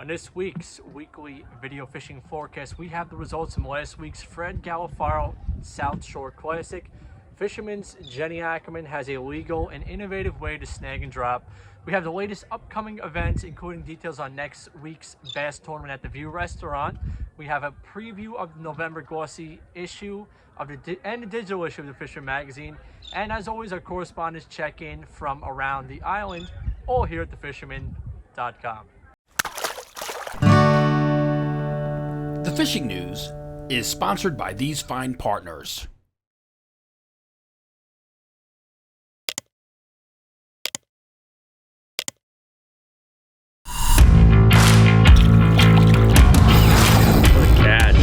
On this week's weekly video fishing forecast, we have the results from last week's Fred Galafaro South Shore Classic. Fisherman's Jenni Ackerman has a legal and innovative way to snag and drop. We have the latest upcoming events, including details on next week's bass tournament at the View Restaurant. We have a preview of the November glossy issue of the digital issue of the Fisherman magazine. And as always, our correspondents check in from around the island, all here at thefisherman.com. The Fishing News is sponsored by these fine partners. What a catch.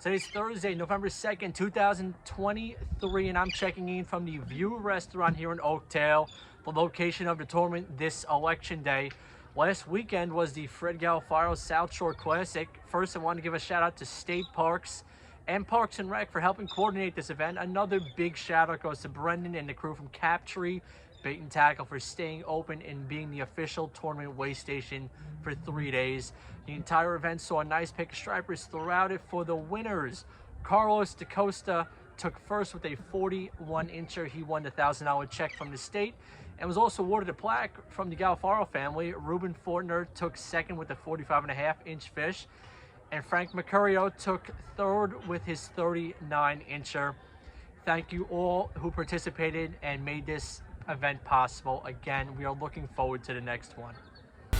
Today's Thursday, November 2nd, 2023, and I'm checking in from the View Restaurant here in Oakdale, the location of the tournament this election day. Last weekend was the Fred Galafaro South Shore Classic. First, I want to give a shout out to State Parks and Parks and Rec for helping coordinate this event. Another big shout out goes to Brendan and the crew from Captree Bait and Tackle for staying open and being the official tournament weigh station for 3 days. The entire event saw a nice pick of stripers throughout it. For the winners, Carlos de Costa took first with a 41-incher. He won the $1,000 check from the state and was also awarded a plaque from the Galafaro family. Ruben Fortner took second with a 45.5-inch fish. And Frank Mercurio took third with his 39-incher. Thank you all who participated and made this event possible. Again, we are looking forward to the next one.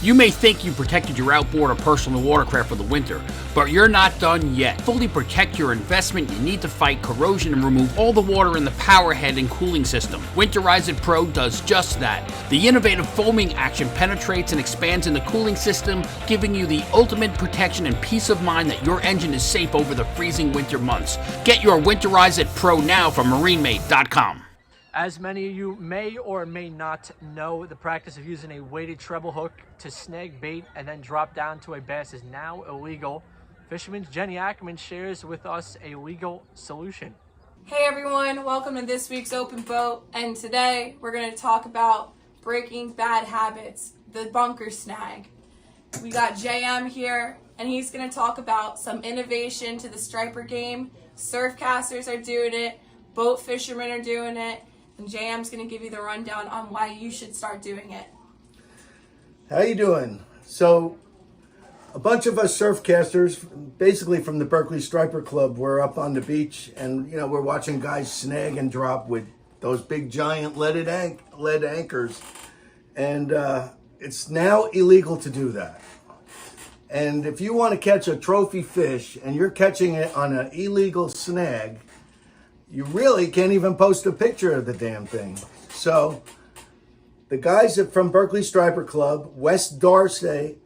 You may think you protected your outboard or personal watercraft for the winter, but you're not done yet. Fully protect your investment, you need to fight corrosion and remove all the water in the power head and cooling system. Winterize It Pro does just that. The innovative foaming action penetrates and expands in the cooling system, giving you the ultimate protection and peace of mind that your engine is safe over the freezing winter months. Get your Winterize It Pro now from MarineMate.com. As many of you may or may not know, the practice of using a weighted treble hook to snag bait and then drop down to a bass is now illegal. Fisherman's Jenni Ackerman shares with us a legal solution. Hey everyone, welcome to this week's Open Boat, and today we're going to talk about breaking bad habits, the bunker snag. We got JM here, and he's going to talk about some innovation to the striper game. Surf casters are doing it, boat fishermen are doing it, and JM's going to give you the rundown on why you should start doing it. How you doing? So, a bunch of us surf casters, basically from the Berkeley Striper Club, we're up on the beach, and we're watching guys snag and drop with those big giant lead anchors, and it's now illegal to do that. And if you want to catch a trophy fish and you're catching it on an illegal snag, you really can't even post a picture of the damn thing. So the guys from Berkeley Striper Club, West Darcy,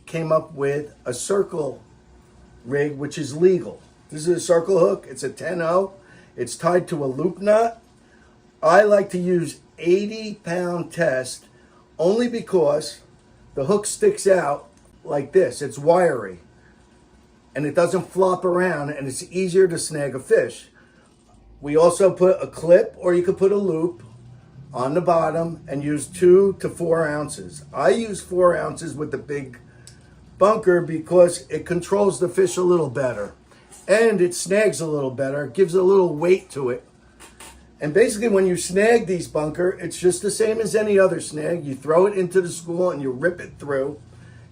came up with a circle rig, which is legal. This is a circle hook. It's a 10-0. It's tied to a loop knot. I like to use 80-pound test only because the hook sticks out like this. It's wiry, and it doesn't flop around, and it's easier to snag a fish. We also put a clip, or you could put a loop on the bottom and use 2 to 4 ounces. I use 4 ounces with the big bunker because it controls the fish a little better and it snags a little better, gives a little weight to it. And basically when you snag these bunker, it's just the same as any other snag. You throw it into the school and you rip it through.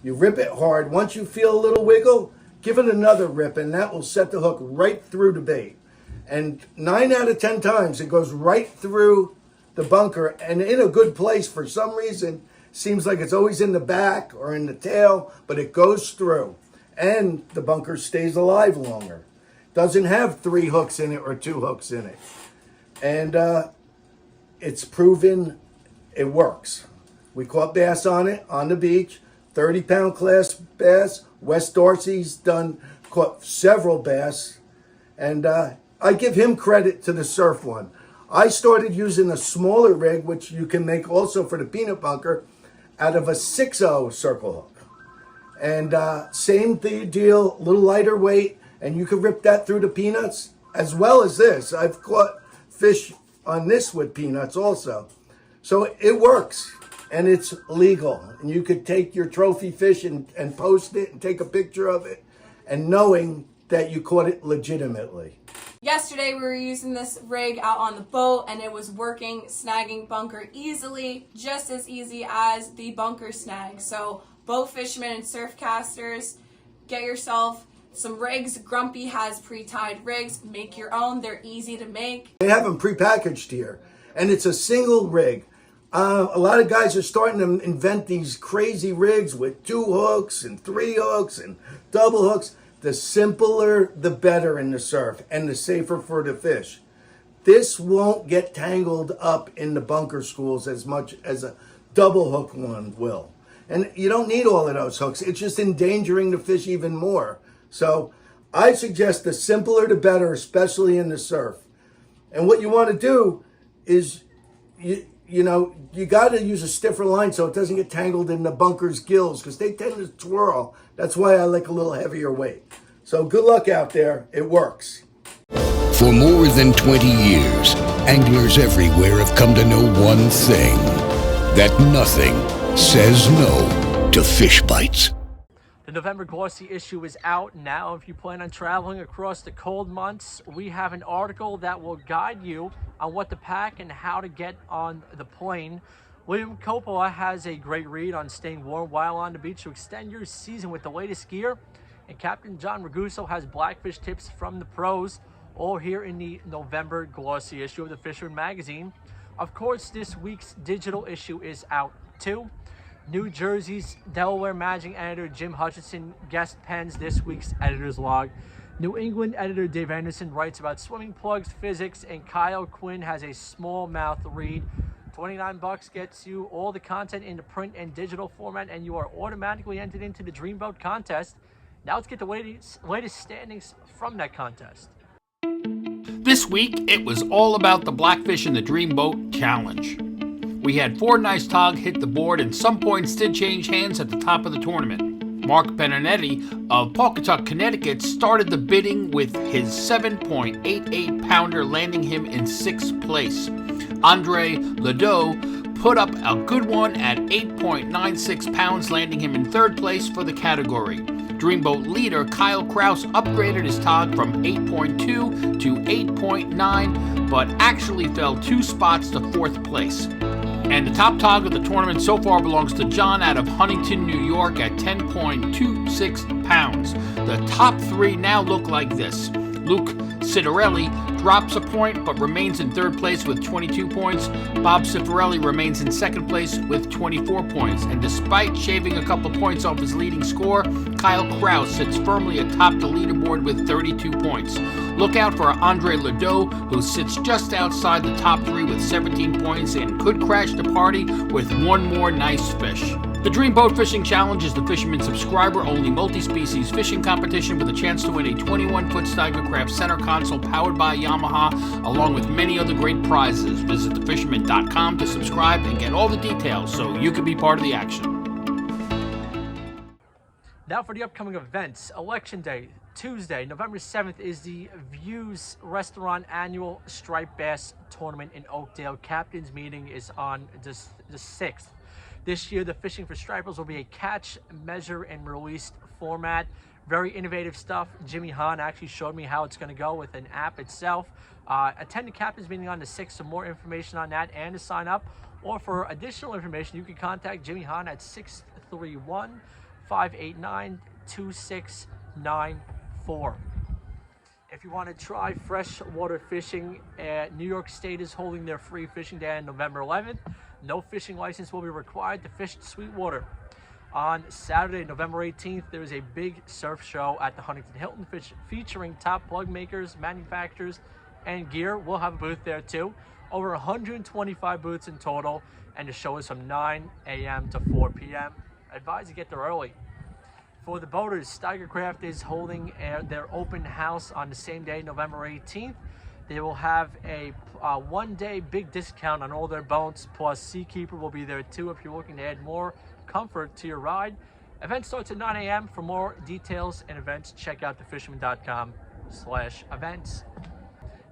You rip it hard. Once you feel a little wiggle, give it another rip, and that will set the hook right through the bait. And 9 out of 10 times, it goes right through the bunker and in a good place. For some reason, seems like it's always in the back or in the tail, but it goes through. And the bunker stays alive longer. Doesn't have 3 hooks in it or 2 hooks in it. And it's proven it works. We caught bass on it on the beach, 30-pound class bass. West Darcy's caught several bass. And I give him credit to the surf one. I started using a smaller rig, which you can make also for the peanut bunker, out of a 6.0 circle hook. And same deal, a little lighter weight, And you can rip that through the peanuts as well as this. I've caught fish on this with peanuts also. So it works and it's legal. And you could take your trophy fish and post it and take a picture of it and knowing that you caught it legitimately. Yesterday we were using this rig out on the boat and it was working, snagging bunker easily, just as easy as the bunker snag. So boat fishermen and surf casters, get yourself some rigs. Grumpy has pre-tied rigs. Make your own. They're easy to make. They have them pre-packaged here, and it's a single rig. A lot of guys are starting to invent these crazy rigs with 2 hooks and 3 hooks and double hooks. The simpler, the better in the surf, and the safer for the fish. This won't get tangled up in the bunker schools as much as a double hook one will. And you don't need all of those hooks. It's just endangering the fish even more. So I suggest the simpler the better, especially in the surf. And what you want to do is, you got to use a stiffer line so it doesn't get tangled in the bunker's gills because they tend to twirl. That's why I like a little heavier weight. So good luck out there. It works. For more than 20 years, anglers everywhere have come to know one thing, that nothing says no to fish bites. The November glossy issue is out now. If you plan on traveling across the cold months, we have an article that will guide you on what to pack and how to get on the plane. William Coppola has a great read on staying warm while on the beach to extend your season with the latest gear. And Captain John Raguso has blackfish tips from the pros, all here in the November glossy issue of the Fisherman magazine. Of course, this week's digital issue is out too. New Jersey's Delaware Managing Editor Jim Hutchinson guest pens this week's editor's log. New England editor Dave Anderson writes about swimming plugs, physics, and Kyle Quinn has a smallmouth read. $29 gets you all the content in the print and digital format, and you are automatically entered into the Dreamboat contest. Now let's get the latest standings from that contest. This week, it was all about the Blackfish in the Dreamboat Challenge. We had 4 nice tog hit the board, and some points did change hands at the top of the tournament. Mark Benedetti of Pawcatuck, Connecticut started the bidding with his 7.88 pounder, landing him in 6th place. Andre Ledoux put up a good one at 8.96 pounds, landing him in 3rd place for the category. Dreamboat leader Kyle Kraus upgraded his tog from 8.2 to 8.9, but actually fell 2 spots to 4th place. And the top tog of the tournament so far belongs to John out of Huntington, New York at 10.26 pounds. The top 3 now look like this. Luke Citarelli drops a point but remains in 3rd place with 22 points. Bob Cifarelli remains in 2nd place with 24 points. And despite shaving a couple points off his leading score, Kyle Kraus sits firmly atop the leaderboard with 32 points. Look out for Andre Ledoux, who sits just outside the top 3 with 17 points and could crash the party with 1 more nice fish. The Dreamboat Fishing Challenge is the Fisherman subscriber-only multi-species fishing competition with a chance to win a 21-foot Steigercraft center console powered by Yamaha, along with many other great prizes. Visit thefisherman.com to subscribe and get all the details so you can be part of the action. Now for the upcoming events. Election Day, Tuesday, November 7th, is the Views Restaurant Annual Striped Bass Tournament in Oakdale. Captain's meeting is on the 6th. This year, the Fishing for Stripers will be a catch, measure, and release format. Very innovative stuff. Jimmy Hahn actually showed me how it's going to go with an app itself. Attend the Captain's meeting on the 6th for more information on that and to sign up. Or for additional information, you can contact Jimmy Hahn at 631-589-2694. If you want to try freshwater fishing, New York State is holding their free fishing day on November 11th. No fishing license will be required to fish Sweetwater. On Saturday, November 18th, there is a big surf show at the Huntington Hilton featuring top plug makers, manufacturers, and gear. We'll have a booth there too. Over 125 booths in total, and the show is from 9 a.m. to 4 p.m. Advise to get there early. For the boaters, Steigercraft is holding their open house on the same day, November 18th. They will have a one-day big discount on all their boats, plus Seakeeper will be there too if you're looking to add more comfort to your ride. Event starts at 9 a.m. For more details and events, check out thefisherman.com/events.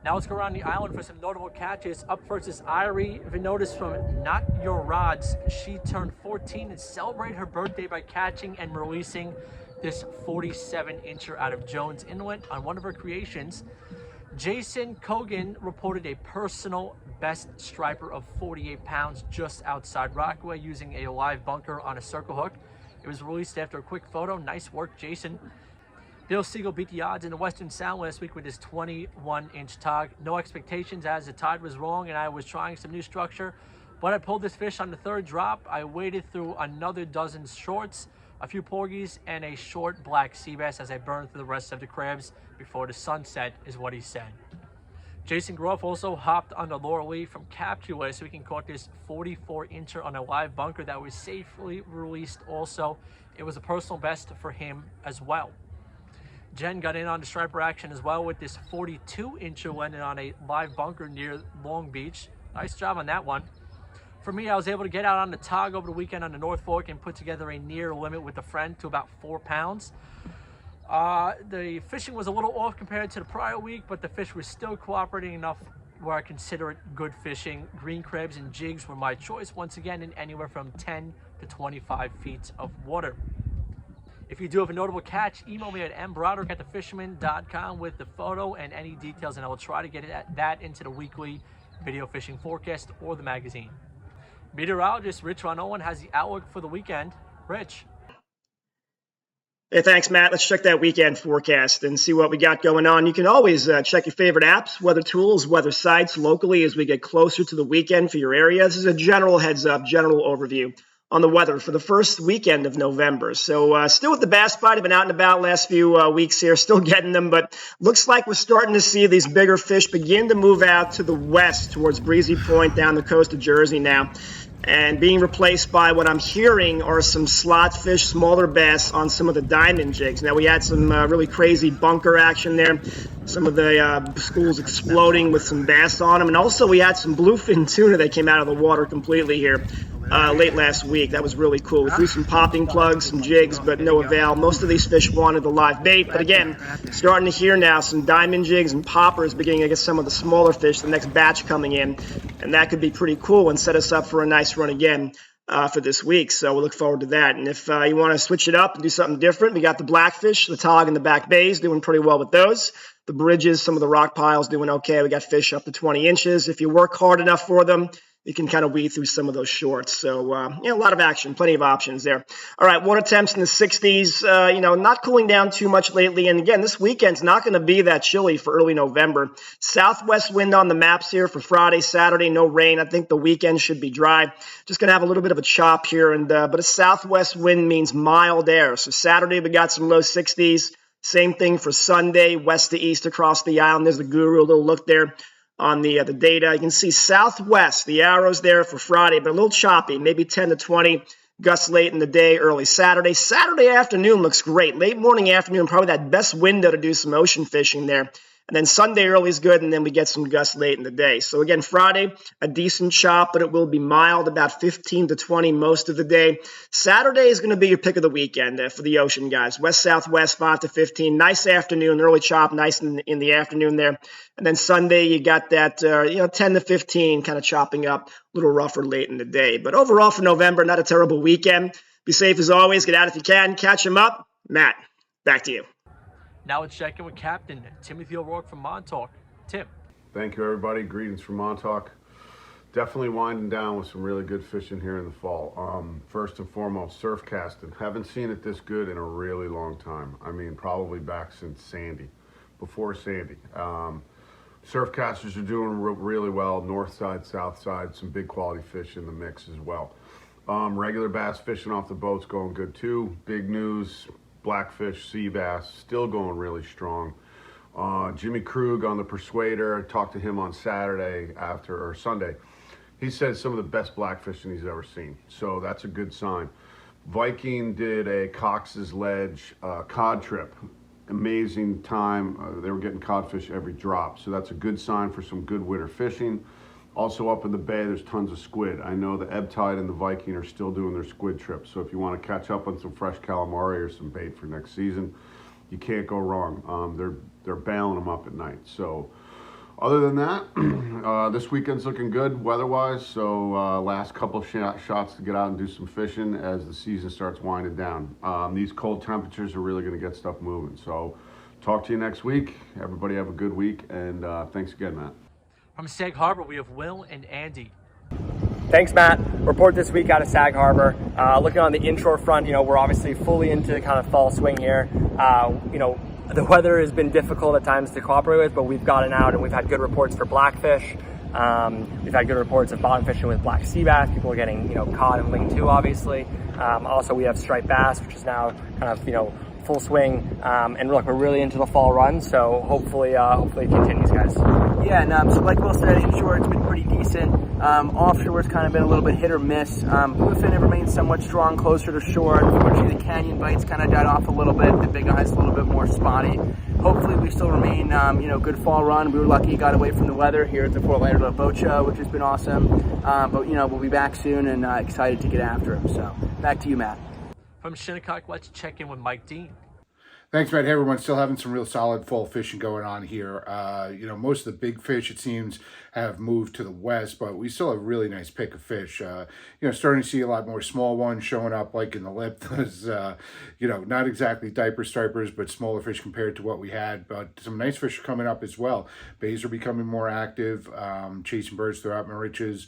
Now let's go around the island for some notable catches. Up first is Irie Vinotis from Not Your Rods. She turned 14 and celebrated her birthday by catching and releasing this 47-incher out of Jones Inlet on one of her creations. Jason Cogan reported a personal best striper of 48 pounds just outside Rockaway using a live bunker on a circle hook. It was released after a quick photo. Nice work, Jason. Bill Siegel beat the odds in the Western Sound last week with his 21-inch tog. No expectations as the tide was wrong and I was trying some new structure, but I pulled this fish on the third drop. I waded through another dozen shorts, a few porgies, and a short black sea bass as I burned through the rest of the crabs before the sunset, is what he said. Jason Groff also hopped on the Laura Lee from Captree last week and caught this 44-incher on a live bunker that was safely released also. It was a personal best for him as well. Jen got in on the striper action as well with this 42-incher landed on a live bunker near Long Beach. Nice job on that one. For me, I was able to get out on the tog over the weekend on the North Fork and put together a near limit with a friend to about 4 pounds. The fishing was a little off compared to the prior week, but the fish was still cooperating enough where I consider it good fishing. Green crabs and jigs were my choice once again in anywhere from 10 to 25 feet of water. If you do have a notable catch, email me at mbroderick@thefisherman.com with the photo and any details, and I will try to get that into the weekly video fishing forecast or the magazine. Meteorologist Rich Von Ohlen has the outlook for the weekend. Rich. Hey, thanks, Matt. Let's check that weekend forecast and see what we got going on. You can always check your favorite apps, weather tools, weather sites locally as we get closer to the weekend for your area. This is a general heads up, general overview on the weather for the first weekend of November. So still with the bass bite, I've been out and about last few weeks here, still getting them, but looks like we're starting to see these bigger fish begin to move out to the west towards Breezy Point down the coast of Jersey now, and being replaced by what I'm hearing are some slot fish, smaller bass on some of the diamond jigs. Now we had some really crazy bunker action there, some of the schools exploding with some bass on them, and also we had some bluefin tuna that came out of the water completely here late last week. That was really cool. We threw some popping plugs, some jigs, but no avail. Most of these fish wanted the live bait, but again, starting to hear now some diamond jigs and poppers beginning to get some of the smaller fish, the next batch coming in, and that could be pretty cool and set us up for a nice run again for this week. So we'll look forward to that. And if you want to switch it up and do something different, we got the blackfish, the tog, and the back bays doing pretty well with those. The bridges, some of the rock piles doing okay. We got fish up to 20 inches. If you work hard enough for them, you can kind of weed through some of those shorts. So, a lot of action, plenty of options there. All right, water temps in the 60s, not cooling down too much lately. And again, this weekend's not going to be that chilly for early November. Southwest wind on the maps here for Friday, Saturday, no rain. I think the weekend should be dry. Just going to have a little bit of a chop here. But a southwest wind means mild air. So Saturday, we got some low 60s. Same thing for Sunday, west to east across the island. There's the Guru, a little look there on the data. You can see southwest, the arrows there for Friday, but a little choppy, maybe 10 to 20 gusts late in the day, early Saturday. Saturday afternoon looks great. Late morning, afternoon, probably that best window to do some ocean fishing there. And then Sunday early is good, and then we get some gusts late in the day. So again, Friday, a decent chop, but it will be mild, about 15 to 20 most of the day. Saturday is going to be your pick of the weekend for the ocean guys. West-southwest, 5 to 15. Nice afternoon, early chop, nice in the afternoon there. And then Sunday, you got that 10 to 15 kind of chopping up, a little rougher late in the day. But overall for November, not a terrible weekend. Be safe as always. Get out if you can. Catch them up. Matt, back to you. Now let's check in with Captain Timothy O'Rourke from Montauk. Tim. Thank you, everybody. Greetings from Montauk. Definitely winding down with some really good fishing here in the fall. First and foremost, surf casting. Haven't seen it this good in a really long time. I mean, probably back since Sandy, before Sandy. Surf casters are doing really well. North side, south side, some big quality fish in the mix as well. Regular bass fishing off the boat's going good too. Big news. Blackfish, sea bass, still going really strong. Jimmy Krug on the Persuader, I talked to him on Sunday. He said some of the best blackfishing he's ever seen. So that's a good sign. Viking did a Cox's Ledge cod trip. Amazing time. They were getting codfish every drop. So that's a good sign for some good winter fishing. Also up in the bay, there's tons of squid. I know the Ebb Tide and the Viking are still doing their squid trips. So if you want to catch up on some fresh calamari or some bait for next season, you can't go wrong. They're bailing them up at night. So other than that, this weekend's looking good weather-wise. So last couple of shots to get out and do some fishing as the season starts winding down. These cold temperatures are really going to get stuff moving. So talk to you next week. Everybody have a good week, and thanks again, Matt. From Sag Harbor, we have Will and Andy. Thanks, Matt. Report this week out of Sag Harbor. Looking on the inshore front, we're obviously fully into kind of fall swing here. The weather has been difficult at times to cooperate with, but we've gotten out and we've had good reports for blackfish. We've had good reports of bottom fishing with black sea bass. People are getting, cod and ling too, obviously. Also, we have striped bass, which is now kind of, full swing. And look, we're really into the fall run, so hopefully it continues, guys. Yeah, and so like Will said, inshore it's been pretty decent. Offshore it's kind of been a little bit hit or miss. Bluefin have remained somewhat strong closer to shore. Unfortunately, the canyon bites kind of died off a little bit. The big eye's a little bit more spotty. Hopefully we still remain, good fall run. We were lucky, got away from the weather here at the Fort Lauderdale Boat Show, which has been awesome. But we'll be back soon and excited to get after them. So back to you, Matt. From Shinnecock, let's check in with Mike Dean. Thanks, Matt. Hey, everyone. Still having some real solid fall fishing going on here. Most of the big fish, it seems, have moved to the west, but we still have a really nice pick of fish. Starting to see a lot more small ones showing up, like in the lip. Those, not exactly diaper stripers, but smaller fish compared to what we had. But some nice fish are coming up as well. Bays are becoming more active, chasing birds throughout Mauritius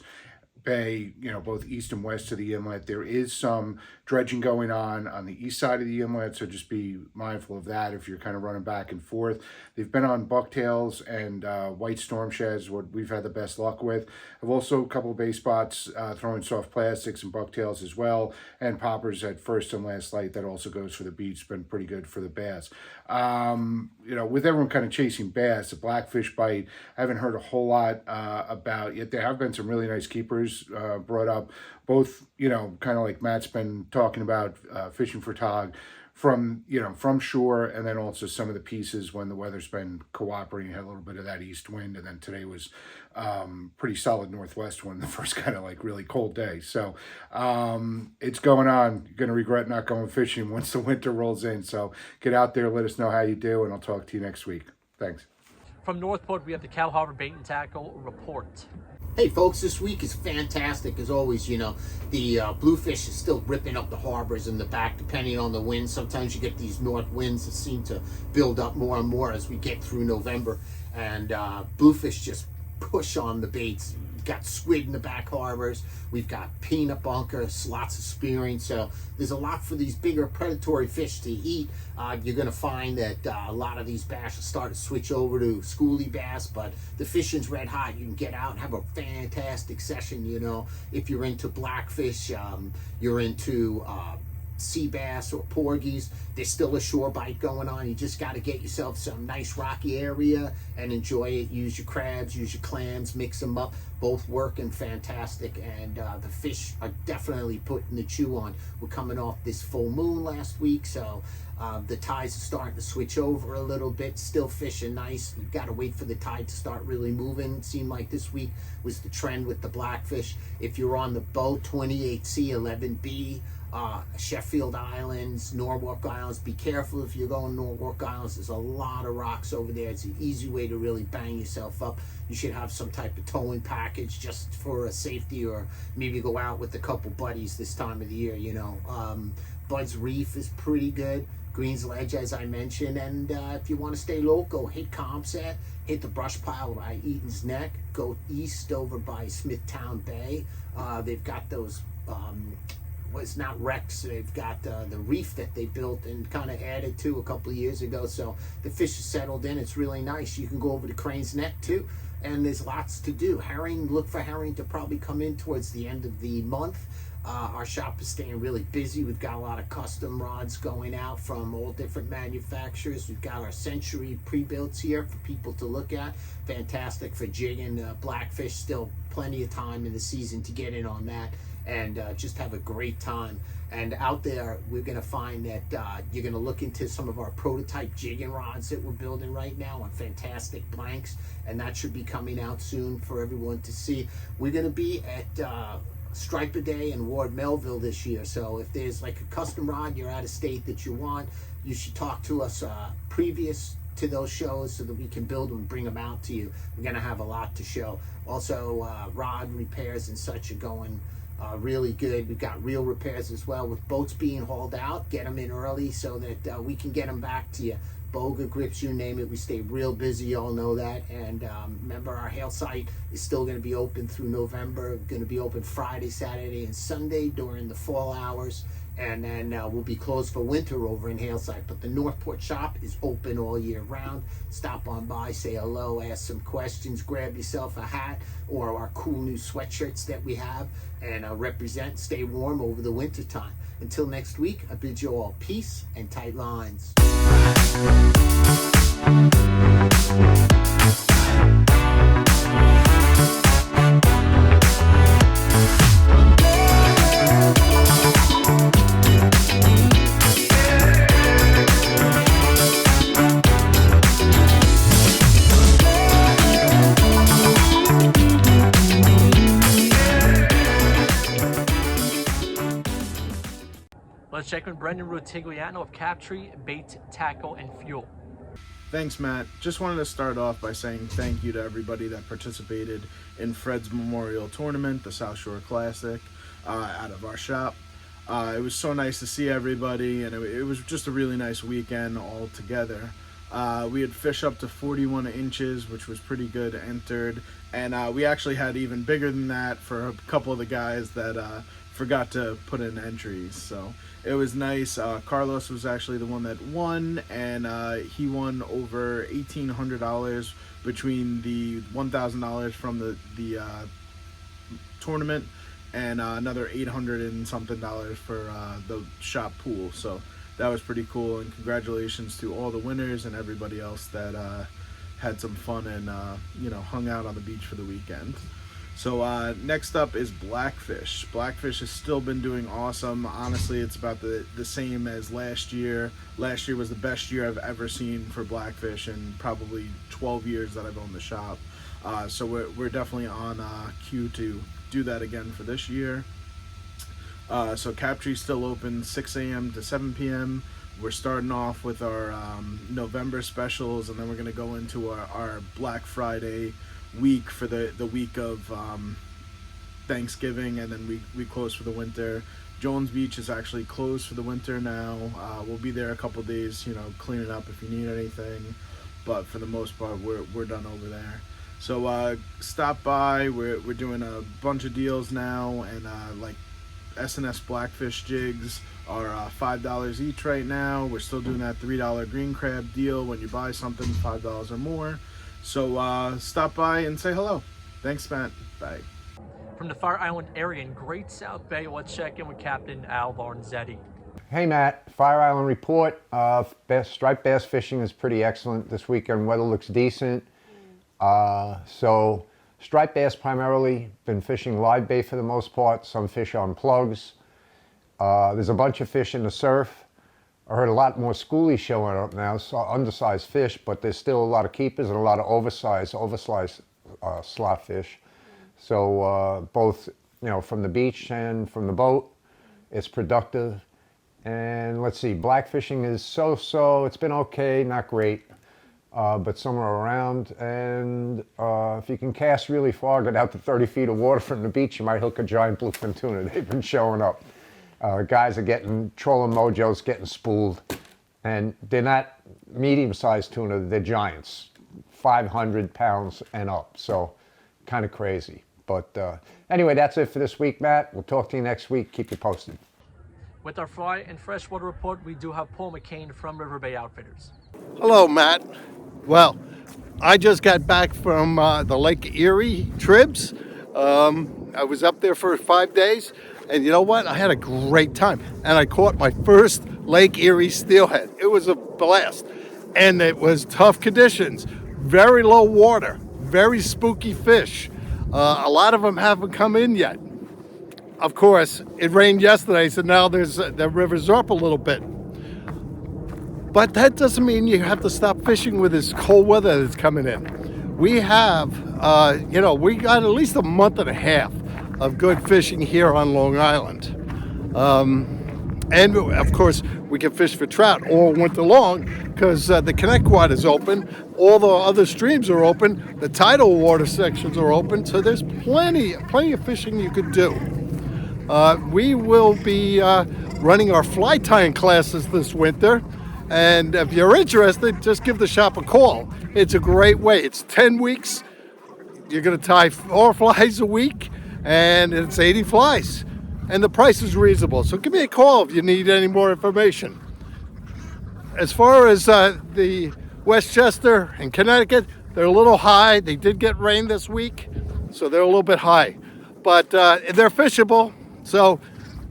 Bay, both east and west to the inlet. There is some dredging going on the east side of the inlet, so just be mindful of that if you're kind of running back and forth. They've been on bucktails and white storm sheds, what we've had the best luck with. I've also a couple of bay spots throwing soft plastics and bucktails as well, and poppers at first and last light. That also goes for the beach. Been pretty good for the bass. With everyone kind of chasing bass, the blackfish bite, I haven't heard a whole lot about yet. There have been some really nice keepers brought up, both, kind of like Matt's been talking about, fishing for tog from shore, and then also some of the pieces when the weather's been cooperating, had a little bit of that east wind, and then today was pretty solid northwest wind, the first kind of like really cold day. So it's going on. You're going to regret not going fishing once the winter rolls in. So get out there, let us know how you do, and I'll talk to you next week. Thanks. From Northport, we have the Cal Harbor Bait and Tackle report. Hey folks, this week is fantastic as always. The bluefish is still ripping up the harbors in the back depending on the wind. Sometimes you get these north winds that seem to build up more and more as we get through November, and bluefish just push on the baits. We've got squid in the back harbors, we've got peanut bunkers, lots of spearing, so there's a lot for these bigger predatory fish to eat. You're going to find that a lot of these bass will start to switch over to schoolie bass, but the fishing's red hot. You can get out and have a fantastic session. If you're into blackfish, you're into sea bass or porgies, there's still a shore bite going on. You just got to get yourself some nice rocky area and enjoy it. Use your crabs, use your clams, mix them up. Both working fantastic, and the fish are definitely putting the chew on. We're coming off this full moon last week, so the tides are starting to switch over a little bit. Still fishing nice. You've got to wait for the tide to start really moving. It seemed like this week was the trend with the blackfish. If you're on the boat, 28C, 11B, Sheffield Islands, Norwalk Islands, be careful if you're going Norwalk Islands. There's a lot of rocks over there. It's an easy way to really bang yourself up. You should have some type of towing package just for a safety, or maybe go out with a couple buddies this time of the year. Bud's Reef is pretty good. Green's Ledge, as I mentioned, and if you want to stay local, hit Comset, hit the brush pile by Eaton's Neck, go east over by Smithtown Bay. They've got those was not wrecks. They've got the reef that they built and kind of added to a couple of years ago, so the fish is settled in. It's really nice. You can go over to Crane's Neck too, and there's lots to do. Herring, look for herring to probably come in towards the end of the month. Our shop is staying really busy. We've got a lot of custom rods going out from all different manufacturers. We've got our Century pre-builts here for people to look at. Fantastic for jigging blackfish. Still plenty of time in the season to get in on that. and just have a great time. And out there, we're going to find that you're going to look into some of our prototype jigging rods that we're building right now on fantastic blanks, and that should be coming out soon for everyone to see. We're going to be at Striper Day in Ward Melville this year, so if there's like a custom rod you're out of state that you want, you should talk to us previous to those shows so that we can build them and bring them out to you. We're going to have a lot to show. Also, rod repairs and such are going really good. We've got reel repairs as well with boats being hauled out. Get them in early so that we can get them back to you. Boga, grips, you name it. We stay real busy, you all know that. And remember, our hail site is still going to be open through November. Going to be open Friday, Saturday, and Sunday during the fall hours. And then we'll be closed for winter over in Haleside. But the Northport shop is open all year round. Stop on by, say hello, ask some questions, grab yourself a hat or our cool new sweatshirts that we have, and represent, stay warm over the winter time. Until next week, I bid you all peace and tight lines. Let's check with Brendan Rutigliano of Captree, Bait, Tackle, and Fuel. Thanks, Matt. Just wanted to start off by saying thank you to everybody that participated in Fred's Memorial Tournament, the South Shore Classic, out of our shop. It was so nice to see everybody, and it was just a really nice weekend all together. We had fish up to 41 inches, which was pretty good entered, and we actually had even bigger than that for a couple of the guys that forgot to put in entries, so it was nice. Carlos was actually the one that won, and he won over $1,800 between the $1,000 from the tournament and another $800 and something for the shop pool. So that was pretty cool, and congratulations to all the winners and everybody else that had some fun and hung out on the beach for the weekend. So next up is Blackfish. Blackfish has still been doing awesome. Honestly, it's about the same as last year. Last year was the best year I've ever seen for Blackfish in probably 12 years that I've owned the shop. So we're definitely on cue to do that again for this year. So Captree's still open 6 a.m. to 7 p.m. We're starting off with our November specials, and then we're going to go into our Black Friday week for the week of Thanksgiving, and then we close for the winter. Jones Beach is actually closed for the winter now. We'll be there a couple days, cleaning up if you need anything, but for the most part we're done over there. So stop by. We're doing a bunch of deals now, and like S&S Blackfish jigs are $5 each right now. We're still doing that $3 green crab deal when you buy something $5 or more. So stop by and say hello. Thanks, Matt. Bye. From the Fire Island area in Great South Bay, let's check in with Captain Al Lorenzetti. Hey, Matt. Fire Island report. Striped bass fishing is pretty excellent this weekend. Weather looks decent. So striped bass primarily. Been fishing live bait for the most part. Some fish on plugs. There's a bunch of fish in the surf. I heard a lot more schoolies showing up now, so undersized fish, but there's still a lot of keepers and a lot of oversized slot fish. So both, from the beach and from the boat, it's productive. And let's see, blackfishing is so-so. It's been okay, not great, but somewhere around. And if you can cast really far, get out to 30 feet of water from the beach, you might hook a giant bluefin tuna. They've been showing up. Guys are trolling mojos, getting spooled, and they're not medium-sized tuna, they're giants, 500 pounds and up, so kind of crazy. But anyway, that's it for this week, Matt. We'll talk to you next week. Keep you posted. With our fly and freshwater report, we do have Paul McCain from River Bay Outfitters. Hello, Matt. Well, I just got back from the Lake Erie trips. I was up there for 5 days. And you know what? I had a great time. And I caught my first Lake Erie steelhead. It was a blast. And it was tough conditions. Very low water. Very spooky fish. A lot of them haven't come in yet. of course, it rained yesterday, so now the rivers are up a little bit. But that doesn't mean you have to stop fishing with this cold weather that's coming in. We have, we got at least a month and a half of good fishing here on Long Island. And of course, we can fish for trout all winter long because the Connect Quad is open. All the other streams are open. The tidal water sections are open. So there's plenty of fishing you could do. We will be running our fly tying classes this winter. And if you're interested, just give the shop a call. It's a great way. It's 10 weeks. You're going to tie 4 flies a week, and it's 80 flies. And the price is reasonable. So give me a call if you need any more information. As far as the Westchester and Connecticut, they're a little high. They did get rain this week, so they're a little bit high. But they're fishable. So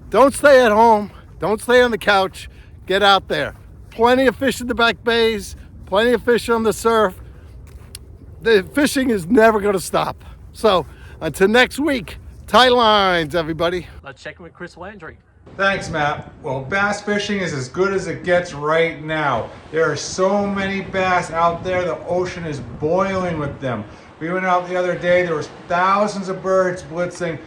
don't stay at home. Don't stay on the couch. Get out there. Plenty of fish in the back bays. Plenty of fish on the surf. The fishing is never going to stop. So until next week, tie lines, everybody. Let's check in with Chris Landry. Thanks, Matt. Well, bass fishing is as good as it gets right now. There are so many bass out there, the ocean is boiling with them. We went out the other day, there was thousands of birds blitzing,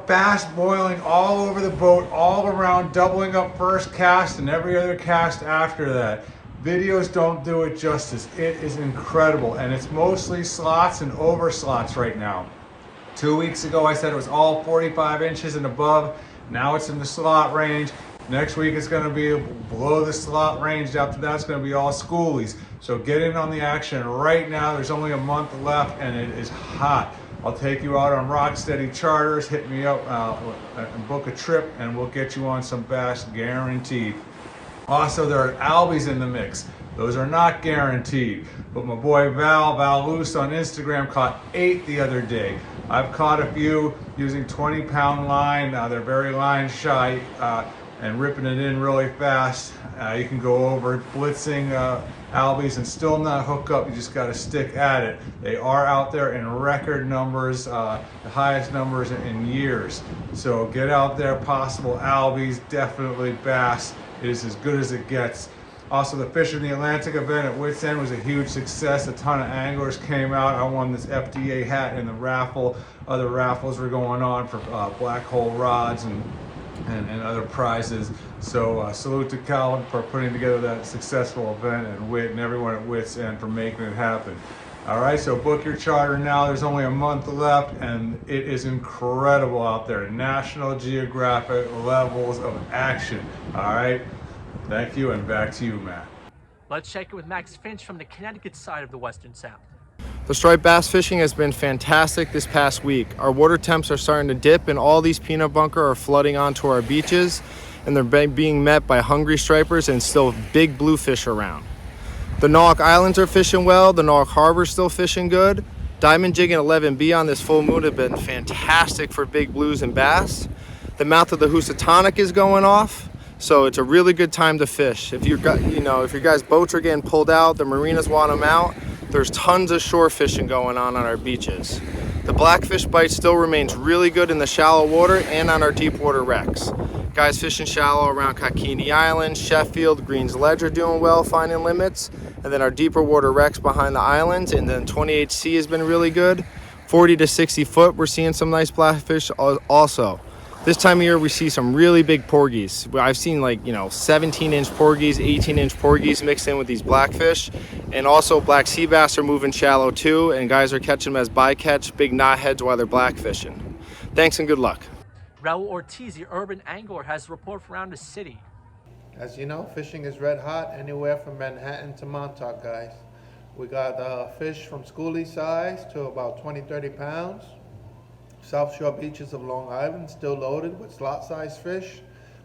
bass boiling all over the boat, all around, doubling up first cast and every other cast after that. Videos don't do it justice. It is incredible, and it's mostly slots and over slots right now. 2 weeks ago, I said it was all 45 inches and above. Now it's in the slot range. Next week, it's going to be below the slot range. After that, it's going to be all schoolies. So get in on the action right now. There's only a month left, and it is hot. I'll take you out on Rocksteady charters. Hit me up and book a trip, and we'll get you on some bass guaranteed. Also, there are albies in the mix. Those are not guaranteed. But my boy Val Loose on Instagram caught 8 the other day. I've caught a few using 20-pound line. They're very line shy and ripping it in really fast. You can go over blitzing albies and still not hook up. You just got to stick at it. They are out there in record numbers, the highest numbers in years. So get out there, possible albies, definitely bass. It is as good as it gets. Also, the Fish in the Atlantic event at Wits End was a huge success. A ton of anglers came out. I won this FDA hat in the raffle. Other raffles were going on for black hole rods and other prizes. So salute to Colin for putting together that successful event, and Whit and everyone at Wits End for making it happen. All right, so book your charter now. There's only a month left, and it is incredible out there. National Geographic levels of action. All right, thank you, and back to you, Matt. Let's check in with Max Finch from the Connecticut side of the Western Sound. The striped bass fishing has been fantastic this past week. Our water temps are starting to dip, and all these peanut bunker are flooding onto our beaches, and they're being met by hungry stripers and still big bluefish around. The Norwalk Islands are fishing well. The Norwalk Harbor's still fishing good. Diamond jig and 11B on this full moon have been fantastic for big blues and bass. The mouth of the Housatonic is going off, so it's a really good time to fish. If you if your guys' boats are getting pulled out, the marinas want them out. There's tons of shore fishing going on our beaches. The blackfish bite still remains really good in the shallow water and on our deep water wrecks. Guys fishing shallow around Kakini Island, Sheffield, Green's Ledge are doing well, finding limits. And then our deeper water wrecks behind the islands, and then 28C has been really good. 40 to 60 foot, we're seeing some nice blackfish also. This time of year, we see some really big porgies. I've seen 17-inch porgies, 18-inch porgies mixed in with these blackfish. And also black sea bass are moving shallow too, and guys are catching them as bycatch, big knotheads while they're blackfishing. Thanks and good luck. Raul Ortiz, the urban angler, has a report from around the city. As you know, fishing is red hot anywhere from Manhattan to Montauk, guys. We got fish from schoolie size to about 20-30 pounds. South Shore beaches of Long Island still loaded with slot size fish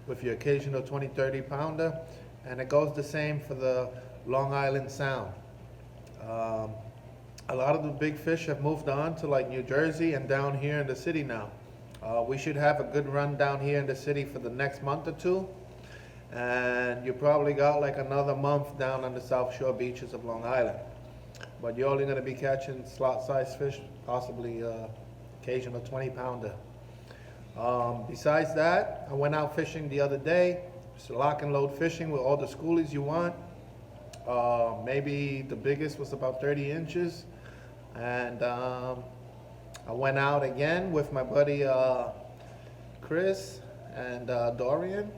with your occasional 20-30 pounder, and it goes the same for the Long Island Sound. A lot of the big fish have moved on to like New Jersey and down here in the city now. We should have a good run down here in the city for the next month or two, and you probably got like another month down on the South Shore beaches of Long Island. But you're only going to be catching slot size fish, possibly occasional 20 pounder. Besides that, I went out fishing the other day. It's lock and load fishing with all the schoolies you want. Maybe the biggest was about 30 inches. And I went out again with my buddy Chris and Dorian.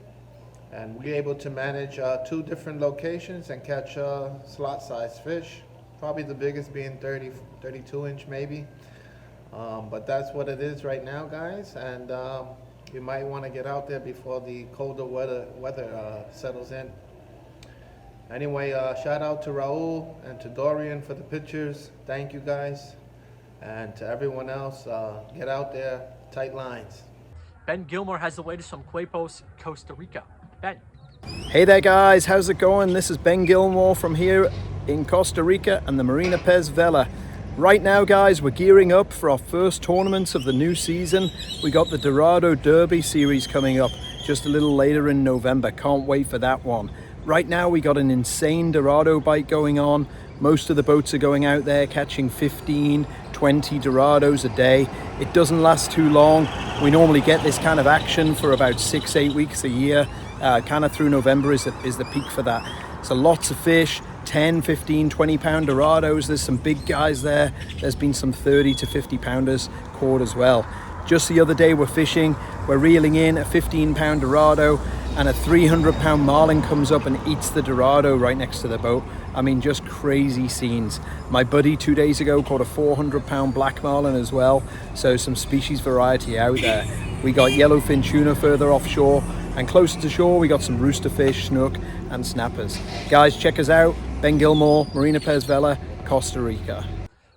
And we were able to manage 2 different locations and catch slot-sized fish. Probably the biggest being 32 inch maybe. But that's what it is right now, guys. And you might want to get out there before the colder weather settles in. Anyway, shout out to Raul and to Dorian for the pictures. Thank you, guys. And to everyone else, get out there, tight lines. Ben Gilmour has the latest from Quepos, Costa Rica. Ben. Hey there, guys. How's it going? This is Ben Gilmour from here in Costa Rica and the Marina Pez Vela. Right now, guys, we're gearing up for our first tournaments of the new season. We got the Dorado Derby series coming up just a little later in November. Can't wait for that one. Right now, we got an insane Dorado bite going on. Most of the boats are going out there catching 15, 20 Dorados a day. It doesn't last too long. We normally get this kind of action for about 6-8 weeks a year. Kind of through November is the peak for that. So lots of fish, 10, 15, 20 pound Dorados. There's some big guys there. There's been some 30 to 50 pounders caught as well. Just the other day we're fishing, we're reeling in a 15 pound Dorado and a 300 pound marlin comes up and eats the Dorado right next to the boat. I mean, just crazy scenes. My buddy 2 days ago caught a 400 pound black marlin as well. So some species variety out there. We got yellowfin tuna further offshore, and closer to shore we got some roosterfish, snook and snappers. Guys, check us out. Ben Gilmour, Marina Pez Vela, Costa Rica.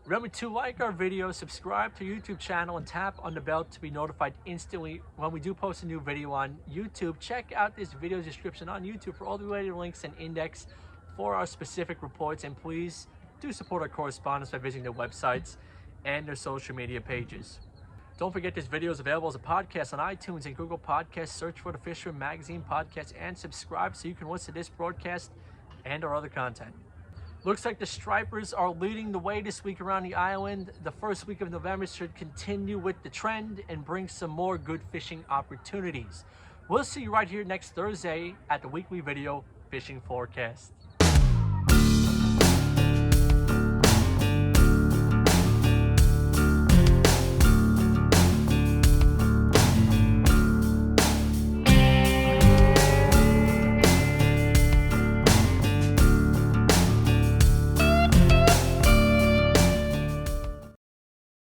Remember to like our video, subscribe to our YouTube channel, and tap on the bell to be notified instantly when we do post a new video on YouTube. Check out this video description on YouTube for all the related links and index for our specific reports. And please do support our correspondents by visiting their websites and their social media pages. Don't forget this video is available as a podcast on iTunes and Google Podcasts. Search for the Fisherman Magazine podcast and subscribe so you can listen to this broadcast and our other content. Looks like the stripers are leading the way this week around the island. The first week of November should continue with the trend and bring some more good fishing opportunities. We'll see you right here next Thursday at the weekly video fishing forecast.